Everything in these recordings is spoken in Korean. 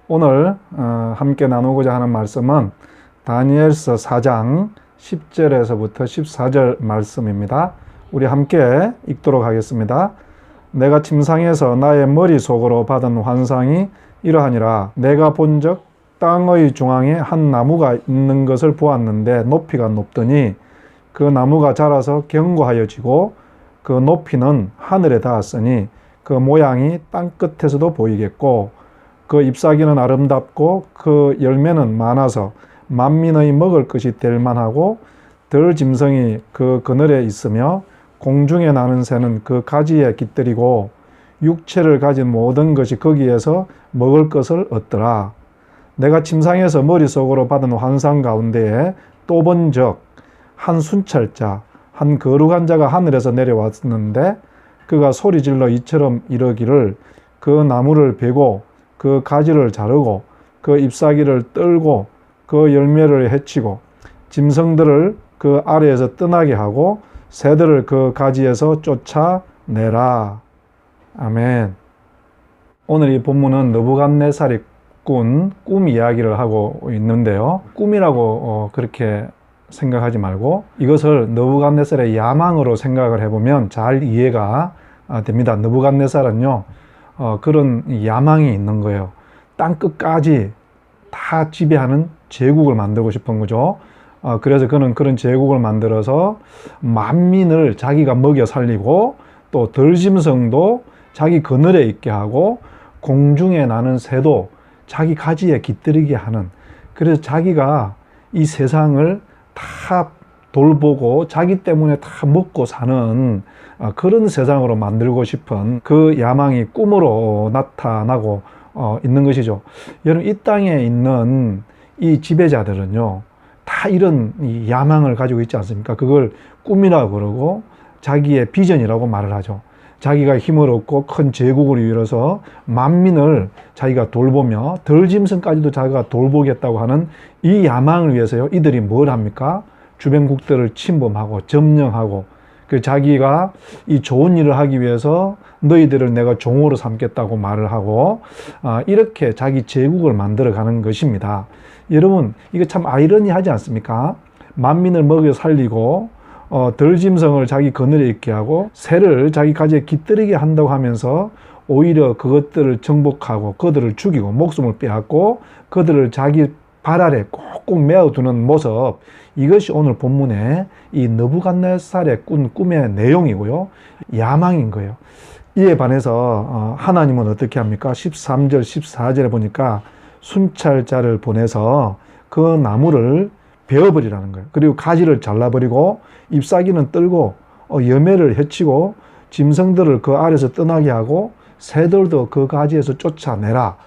오늘 함께 나누고자 하는 말씀은 다니엘서 4장 10절에서부터 14절 말씀입니다. 우리 함께 읽도록 하겠습니다. 내가 침상에서 나의 머릿속으로 받은 환상이 이러하니라. 내가 본적 땅의 중앙에 한 나무가 있는 것을 보았는데 높이가 높더니 그 나무가 자라서 견고하여지고 그 높이는 하늘에 닿았으니 그 모양이 땅 끝에서도 보이겠고 그 잎사귀는 아름답고 그 열매는 많아서 만민의 먹을 것이 될 만하고 들짐승이 그 그늘에 있으며 공중에 나는 새는 그 가지에 깃들이고 육체를 가진 모든 것이 거기에서 먹을 것을 얻더라. 내가 침상에서 머릿속으로 받은 환상 가운데에 또 본적 한 순찰자 한 거룩한 자가 하늘에서 내려왔는데 그가 소리질러 이처럼 이르기를 그 나무를 베고 그 가지를 자르고 그 잎사귀를 떨고 그 열매를 해치고 짐승들을 그 아래에서 떠나게 하고 새들을 그 가지에서 쫓아내라. 아멘. 오늘 이 본문은 느부갓네살이 꾼 꿈 이야기를 하고 있는데요. 꿈이라고 그렇게 생각하지 말고 이것을 느부갓네살의 야망으로 생각을 해보면 잘 이해가 됩니다. 느부갓네살은요 그런 야망이 있는 거예요. 땅 끝까지 다 지배하는 제국을 만들고 싶은 거죠. 그래서 그는 그런 제국을 만들어서 만민을 자기가 먹여 살리고 또 들짐승도 자기 그늘에 있게 하고 공중에 나는 새도 자기 가지에 깃들이게 하는, 그래서 자기가 이 세상을 다 돌보고 자기 때문에 다 먹고 사는 그런 세상으로 만들고 싶은 그 야망이 꿈으로 나타나고 있는 것이죠. 여러분, 이 땅에 있는 이 지배자들은요 다 이런 이 야망을 가지고 있지 않습니까? 그걸 꿈이라고 그러고 자기의 비전이라고 말을 하죠. 자기가 힘을 얻고 큰 제국을 이뤄서 만민을 자기가 돌보며 들짐승까지도 자기가 돌보겠다고 하는 이 야망을 위해서요, 이들이 뭘 합니까? 주변국들을 침범하고 점령하고 그 자기가 이 좋은 일을 하기 위해서 너희들을 내가 종으로 삼겠다고 말을 하고 이렇게 자기 제국을 만들어 가는 것입니다. 여러분, 이거 참 아이러니하지 않습니까? 만민을 먹여 살리고 들짐승을 자기 그늘에 있게 하고 새를 자기 가지에 깃들이게 한다고 하면서 오히려 그것들을 정복하고 그들을 죽이고 목숨을 빼앗고 그들을 자기 발 아래 꼭꼭 메어두는 모습, 이것이 오늘 본문의 이 느부갓네살의 꾼 꿈의 내용이고요, 야망인 거예요. 이에 반해서 하나님은 어떻게 합니까? 13절 14절에 보니까 순찰자를 보내서 그 나무를 베어버리라는 거예요. 그리고 가지를 잘라버리고 잎사귀는 떨고 열매를 해치고 짐승들을 그 아래서 떠나게 하고 새들도 그 가지에서 쫓아내라.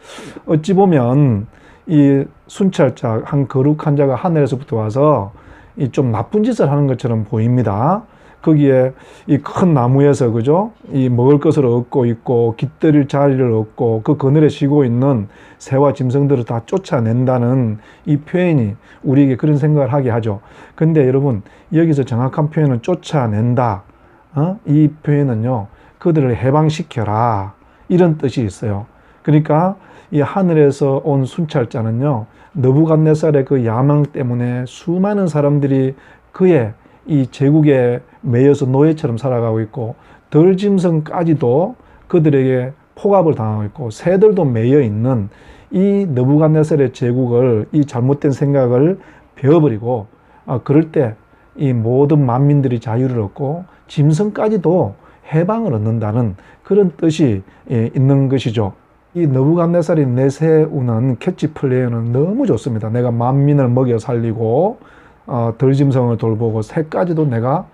어찌 보면 이 순찰자, 한 거룩한 자가 하늘에서부터 와서 이 좀 나쁜 짓을 하는 것처럼 보입니다. 거기에 이 큰 나무에서, 그죠? 이 먹을 것을 얻고 있고 깃들일 자리를 얻고 그 그늘에 쉬고 있는 새와 짐승들을 다 쫓아낸다는 이 표현이 우리에게 그런 생각을 하게 하죠. 근데 여러분, 여기서 정확한 표현은 쫓아낸다. 이 표현은요, 그들을 해방시켜라, 이런 뜻이 있어요. 그러니까 이 하늘에서 온 순찰자는요, 느부갓네살의 그 야망 때문에 수많은 사람들이 그의 이 제국에 매여서 노예처럼 살아가고 있고 들짐승까지도 그들에게 포갑을 당하고 있고 새들도 매여 있는 이 느부갓네살의 제국을, 이 잘못된 생각을 베어버리고 그럴 때 이 모든 만민들이 자유를 얻고 짐승까지도 해방을 얻는다는 그런 뜻이 있는 것이죠. 이 느부갓네살이 내세우는 캐치 플레이는 너무 좋습니다. 내가 만민을 먹여 살리고 들짐승을 돌보고 새까지도 내가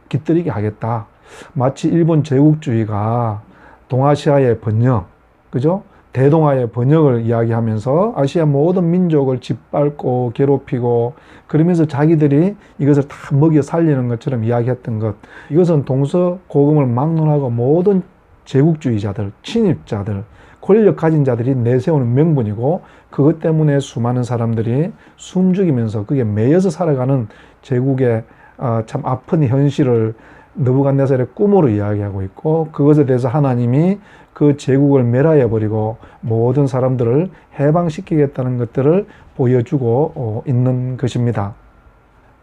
깃들이게 하겠다. 마치 일본 제국주의가 동아시아의 번영, 그죠? 대동아의 번영을 이야기하면서 아시아 모든 민족을 짓밟고 괴롭히고 그러면서 자기들이 이것을 다 먹여 살리는 것처럼 이야기했던 것, 이것은 동서고금을 막론하고 모든 제국주의자들, 친일자들, 권력 가진 자들이 내세우는 명분이고, 그것 때문에 수많은 사람들이 숨죽이면서 그게 매여서 살아가는 제국의 참 아픈 현실을 느부갓네살의 꿈으로 이야기하고 있고, 그것에 대해서 하나님이 그 제국을 멸하여버리고 모든 사람들을 해방시키겠다는 것들을 보여주고 있는 것입니다.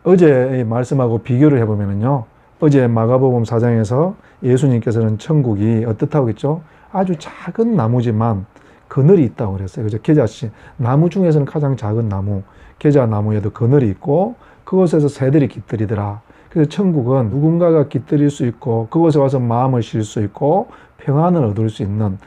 어제의 말씀하고 비교를 해보면요, 어제 마가복음 4장에서 예수님께서는 천국이 어떻다고 했죠? 아주 작은 나무지만 그늘이 있다고 그랬어요. 그죠? 계자씨, 나무 중에서는 가장 작은 나무, 계자나무에도 그늘이 있고 그곳에서 새들이 깃들이더라. 그래서 천국은 누군가가 깃들일 수 있고 그곳에 와서 마음을 쉴 수 있고 평안을 얻을 수 있는,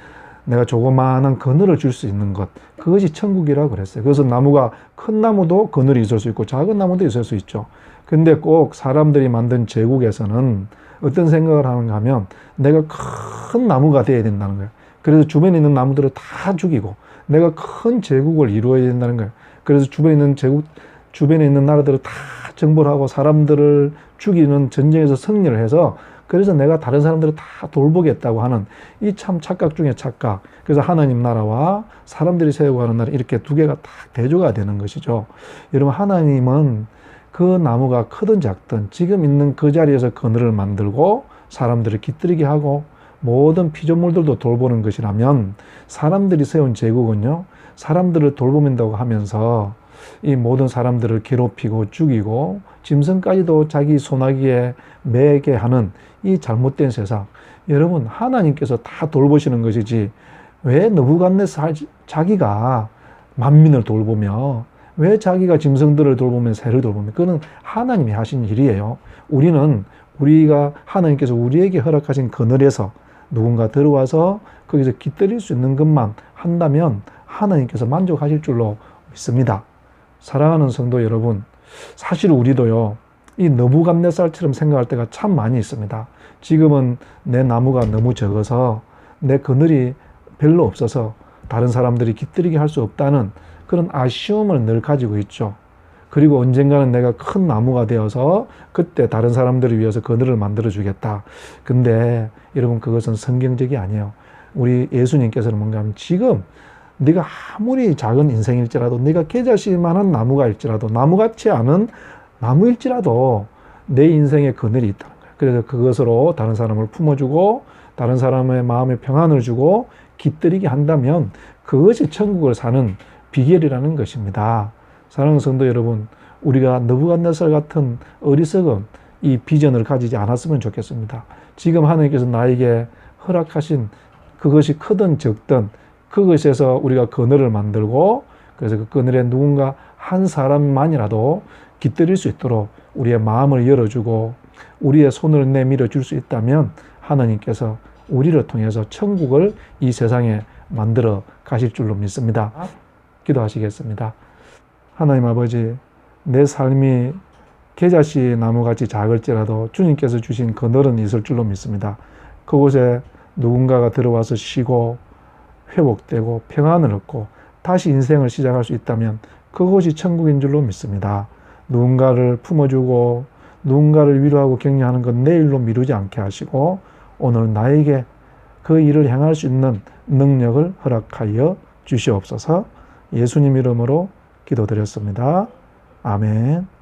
내가 조그마한 그늘을 줄 수 있는 것, 그것이 천국이라고 그랬어요. 그래서 나무가, 큰 나무도 그늘이 있을 수 있고 작은 나무도 있을 수 있죠. 근데 꼭 사람들이 만든 제국에서는 어떤 생각을 하는가 하면 내가 큰 나무가 되어야 된다는 거예요. 그래서 주변에 있는 나무들을 다 죽이고 내가 큰 제국을 이루어야 된다는 거예요. 그래서 주변에 있는 나라들을 다 정벌 하고 사람들을 죽이는 전쟁에서 승리를 해서, 그래서 내가 다른 사람들을 다 돌보겠다고 하는 이 참 착각 중에 착각. 그래서 하나님 나라와 사람들이 세우고 하는 나라, 이렇게 두 개가 딱 대조가 되는 것이죠. 여러분, 하나님은 그 나무가 크든 작든 지금 있는 그 자리에서 그늘을 만들고 사람들을 깃들이게 하고 모든 피조물들도 돌보는 것이라면, 사람들이 세운 제국은요, 사람들을 돌보는다고 하면서 이 모든 사람들을 괴롭히고 죽이고 짐승까지도 자기 소나기에 매게 하는 이 잘못된 세상. 여러분, 하나님께서 다 돌보시는 것이지 왜 느부갓네살 자기가 만민을 돌보며, 왜 자기가 짐승들을 돌보면 새를 돌보며, 그거는 하나님이 하신 일이에요. 우리가 하나님께서 우리에게 허락하신 그늘에서 누군가 들어와서 거기서 깃들일 수 있는 것만 한다면 하나님께서 만족하실 줄로 믿습니다. 사랑하는 성도 여러분, 사실 우리도요, 이 느부갓네살처럼 생각할 때가 참 많이 있습니다. 지금은 내 나무가 너무 적어서, 내 그늘이 별로 없어서 다른 사람들이 깃들이게 할 수 없다는 그런 아쉬움을 늘 가지고 있죠. 그리고 언젠가는 내가 큰 나무가 되어서 그때 다른 사람들을 위해서 그늘을 만들어 주겠다. 근데 여러분, 그것은 성경적이 아니에요. 우리 예수님께서는 뭔가 하면, 지금 네가 아무리 작은 인생일지라도, 네가 계자씨만한 나무가 일지라도, 나무 같지 않은 나무일지라도 내 인생에 그늘이 있다는 거예요. 그래서 그것으로 다른 사람을 품어주고 다른 사람의 마음에 평안을 주고 깃들이게 한다면 그것이 천국을 사는 비결이라는 것입니다. 사랑하는 성도 여러분, 우리가 느부갓네살 같은 어리석은 이 비전을 가지지 않았으면 좋겠습니다. 지금 하나님께서 나에게 허락하신 그것이 크든 적든 그것에서 우리가 그늘을 만들고, 그래서 그 그늘에 누군가 한 사람만이라도 깃들일 수 있도록 우리의 마음을 열어주고 우리의 손을 내밀어 줄 수 있다면 하나님께서 우리를 통해서 천국을 이 세상에 만들어 가실 줄로 믿습니다. 기도하시겠습니다. 하나님 아버지, 내 삶이 계자씨 나무같이 작을지라도 주님께서 주신 그늘은 있을 줄로 믿습니다. 그곳에 누군가가 들어와서 쉬고 회복되고 평안을 얻고 다시 인생을 시작할 수 있다면 그것이 천국인 줄로 믿습니다. 누군가를 품어주고 누군가를 위로하고 격려하는 건 내일로 미루지 않게 하시고 오늘 나에게 그 일을 행할 수 있는 능력을 허락하여 주시옵소서. 예수님 이름으로 기도드렸습니다. 아멘.